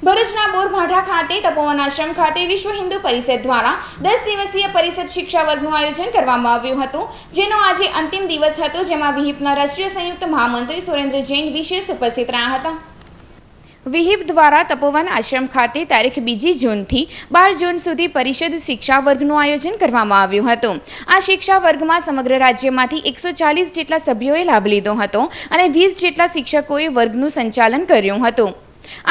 ભરૂચના બોરભાઠા ખાતે તપોવન આશ્રમ ખાતે વિશ્વ હિન્દુ પરિષદ દ્વારા 10 દિવસીય પરિષદ શિક્ષા વર્ગનું આયોજન કરવામાં આવ્યું હતું, જેનો આજે અંતિમ દિવસ હતો, જેમાં વિહિપના રાષ્ટ્રીય સંયુક્ત મહામંત્રી સુરેન્દ્ર જૈન વિશેષ ઉપસ્થિત રહ્યા હતા। વિહિપ દ્વારા તપોવન આશ્રમ ખાતે તારીખ 2 જૂનથી 12 જૂન સુધી પરિષદ શિક્ષા વર્ગનું આયોજન કરવામાં આવ્યું હતું। આ શિક્ષા વર્ગમાં સમગ્ર રાજ્યમાંથી 140 જેટલા સભ્યોએ લાભ લીધો હતો અને 20 જેટલા શિક્ષકોએ વર્ગનું સંચાલન કર્યું હતું।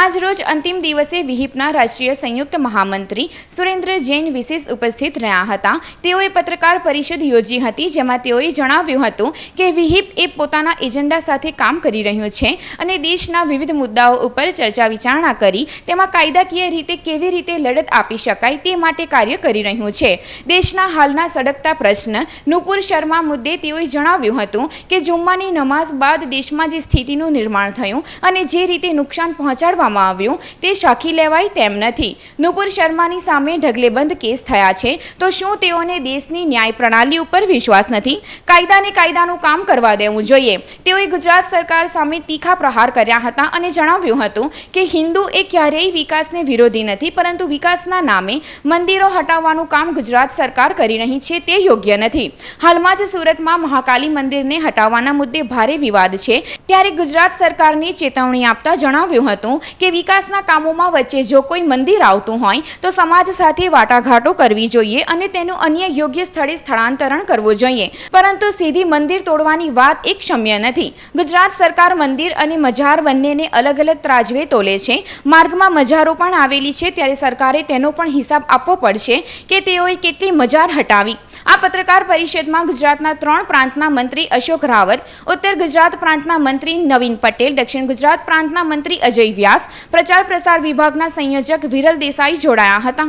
આજરોજ અંતિમ દિવસે વિહિપના રાષ્ટ્રીય સંયુક્ત મહામંત્રી સુરેન્દ્ર જૈન વિશેષ ઉપસ્થિત રહ્યા હતા। તેઓએ પત્રકાર પરિષદ યોજી હતી, જેમાં તેઓએ જણાવ્યું હતું કે વિહિપ એ પોતાના એજન્ડા સાથે કામ કરી રહ્યું છે અને દેશના વિવિધ મુદ્દાઓ ઉપર ચર્ચા વિચારણા કરી તેમાં કાયદાકીય રીતે કેવી રીતે લડત આપી શકાય તે માટે કાર્ય કરી રહ્યું છે। દેશના હાલના સળગતા પ્રશ્ન નુપુર શર્મા મુદ્દે તેઓએ જણાવ્યું હતું કે જુમ્માની નમાઝ બાદ દેશમાં જે સ્થિતિનું નિર્માણ થયું અને જે રીતે નુકસાન પહોંચાડવામાં આવ્યું તે સાખી લેવાય તેમ નથી। નુપુર શર્માની સામે ઢગલેબંધ કેસ થયા છે, તો શું તેઓને દેશની ન્યાય પ્રણાલી ઉપર વિશ્વાસ નથી? કાયદાને કાયદાનું કામ કરવા દેવું જોઈએ। તેઓએ ગુજરાત સરકાર સામે તીખા પ્રહાર કર્યા હતા અને જણાવ્યું હતું કે હિન્દુ એ ક્યારેય વિકાસને વિરોધી નથી, પરંતુ વિકાસના નામે મંદિરો હટાવવાનું કામ ગુજરાત સરકાર કરી રહી છે તે યોગ્ય નથી। હાલમાં જ સુરતમાં મહાકાલી મંદિરને હટાવવાના મુદ્દે ભારે વિવાદ છે, ત્યારે ગુજરાત સરકારને ચેતવણી આપતા જણાવ્યું હતું કે વિકાસના કામોમાં વચ્ચે જો કોઈ મંદિર આવતું હોય તો સમાજ સાથે વાટાઘાટો કરવી જોઈએ અને તેનું અન્ય યોગ્ય સ્થળે સ્થળાંતરણ કરવું જોઈએ, પરંતુ સીધી મંદિર તોડવાની વાત એક ક્ષમ્ય નથી। ગુજરાત સરકાર મંદિર અને મજાર બંનેને અલગ અલગ ત્રાજવે તોલે છે। માર્ગમાં મજારો પણ આવેલી છે, ત્યારે સરકારે તેનો પણ હિસાબ આપવો પડશે કે તેઓએ કેટલી મજાર હટાવી। આ પત્રકાર પરિષદમાં ગુજરાતના 3 પ્રાંતના મંત્રી અશોક રાવત, ઉત્તર ગુજરાત પ્રાંતના મંત્રી નવીન પટેલ, દક્ષિણ ગુજરાત પ્રાંતના મંત્રી અજય વ્યાસ, प्रचार प्रसार विभाग संयोजक विरल देसाई जोड़ाया था।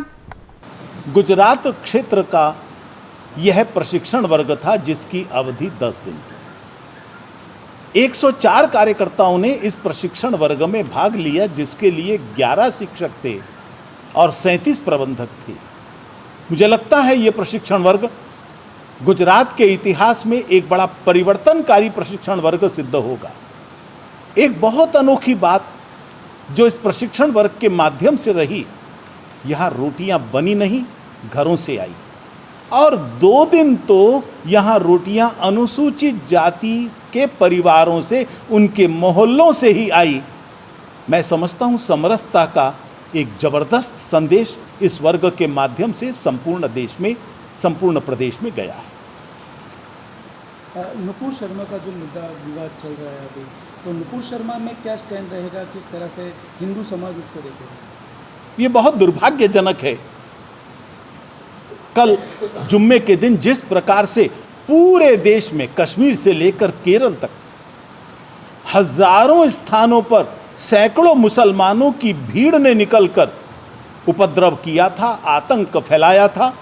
गुजरात क्षेत्र का यह प्रशिक्षण वर्ग था जिसकी अवधि 10 दिन थी। 104 कार्यकर्ताओं ने इस प्रशिक्षण वर्ग में भाग लिया, जिसके लिए 11 शिक्षक थे और 37 प्रबंधक थे। मुझे लगता है ये प्रशिक्षण वर्ग गुजरात के इतिहास में एक बड़ा परिवर्तनकारी प्रशिक्षण वर्ग सिद्ध होगा। एक बहुत अनोखी बात जो इस प्रशिक्षण वर्ग के माध्यम से रही, यहाँ रोटियां बनी नहीं, घरों से आई, और 2 दिन तो यहाँ रोटियां अनुसूचित जाति के परिवारों से, उनके मोहल्लों से ही आई। मैं समझता हूँ समरसता का एक जबरदस्त संदेश इस वर्ग के माध्यम से संपूर्ण देश में, संपूर्ण प्रदेश में गया है। नुपुर शर्मा का जो मुद्दा विवाद चल रहा है अभी, तो नुपुर शर्मा में क्या स्टैंड रहेगा, किस तरह से हिंदू समाज उसको देखेगा? ये बहुत दुर्भाग्यजनक है। कल जुम्मे के दिन जिस प्रकार से पूरे देश में कश्मीर से लेकर केरल तक हजारों स्थानों पर सैकड़ों मुसलमानों की भीड़ ने निकलकर उपद्रव किया था, आतंक फैलाया था,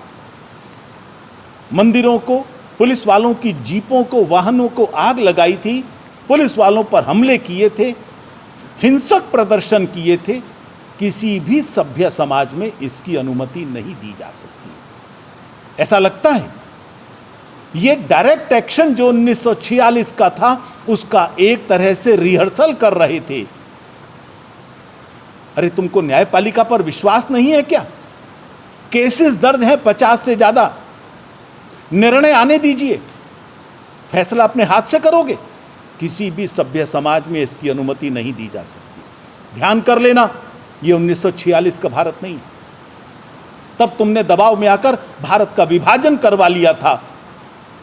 मंदिरों को, पुलिस वालों की जीपों को, वाहनों को आग लगाई थी, पुलिस वालों पर हमले किए थे, हिंसक प्रदर्शन किए थे, किसी भी सभ्य समाज में इसकी अनुमति नहीं दी जा सकती। ऐसा लगता है ये डायरेक्ट एक्शन जो 1946 का था, उसका एक तरह से रिहर्सल कर रहे थे। अरे तुमको न्यायपालिका पर विश्वास नहीं है क्या? केसेस दर्ज हैं 50 से ज्यादा, निर्णय आने दीजिए, फैसला अपने हाथ से करोगे। किसी भी सभ्य समाज में इसकी अनुमति नहीं दी जा सकती। ध्यान कर लेना, ये 1946 का भारत नहीं। तब तुमने दबाव में आकर भारत का विभाजन करवा लिया था।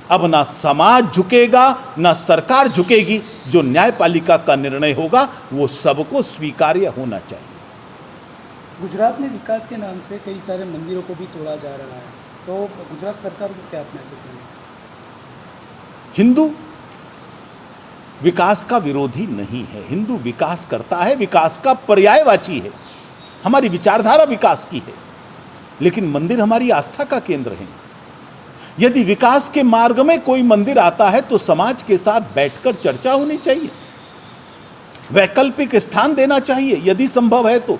अब ना समाज झुकेगा, ना सरकार झुकेगी। जो न्यायपालिका का निर्णय होगा वो सबको स्वीकार्य होना चाहिए। गुजरात में विकास के नाम से कई सारे मंदिरों को भी तोड़ा जा रहा है, तो गुजरात सरकार को क्या अपना सकते हैं? हिंदू विकास का विरोधी नहीं है। हिंदू विकास करता है, विकास का पर्यायवाची है। हमारी विचारधारा विकास की है, लेकिन मंदिर हमारी आस्था का केंद्र है। यदि विकास के मार्ग में कोई मंदिर आता है तो समाज के साथ बैठकर चर्चा होनी चाहिए, वैकल्पिक स्थान देना चाहिए यदि संभव है तो।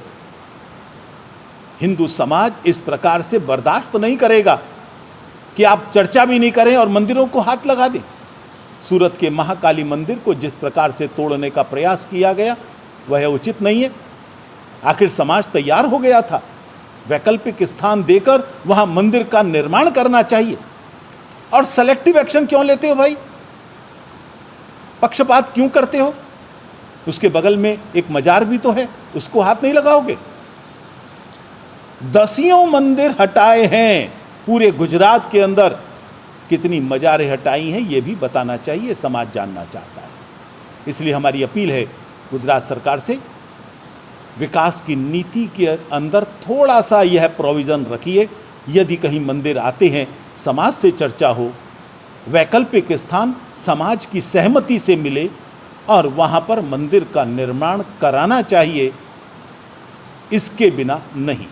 हिंदू समाज इस प्रकार से बर्दाश्त नहीं करेगा कि आप चर्चा भी नहीं करें और मंदिरों को हाथ लगा दें। सूरत के महाकाली मंदिर को जिस प्रकार से तोड़ने का प्रयास किया गया वह उचित नहीं है। आखिर समाज तैयार हो गया था, वैकल्पिक स्थान देकर वहां मंदिर का निर्माण करना चाहिए। और सेलेक्टिव एक्शन क्यों लेते हो भाई? पक्षपात क्यों करते हो? उसके बगल में एक मजार भी तो है, उसको हाथ नहीं लगाओगे? दसियों मंदिर हटाए हैं पूरे गुजरात के अंदर, कितनी मजारें हटाई हैं ये भी बताना चाहिए, समाज जानना चाहता है। इसलिए हमारी अपील है गुजरात सरकार से, विकास की नीति के अंदर थोड़ा सा यह प्रोविज़न रखिए, यदि कहीं मंदिर आते हैं समाज से चर्चा हो, वैकल्पिक स्थान समाज की सहमति से मिले और वहाँ पर मंदिर का निर्माण कराना चाहिए, इसके बिना नहीं।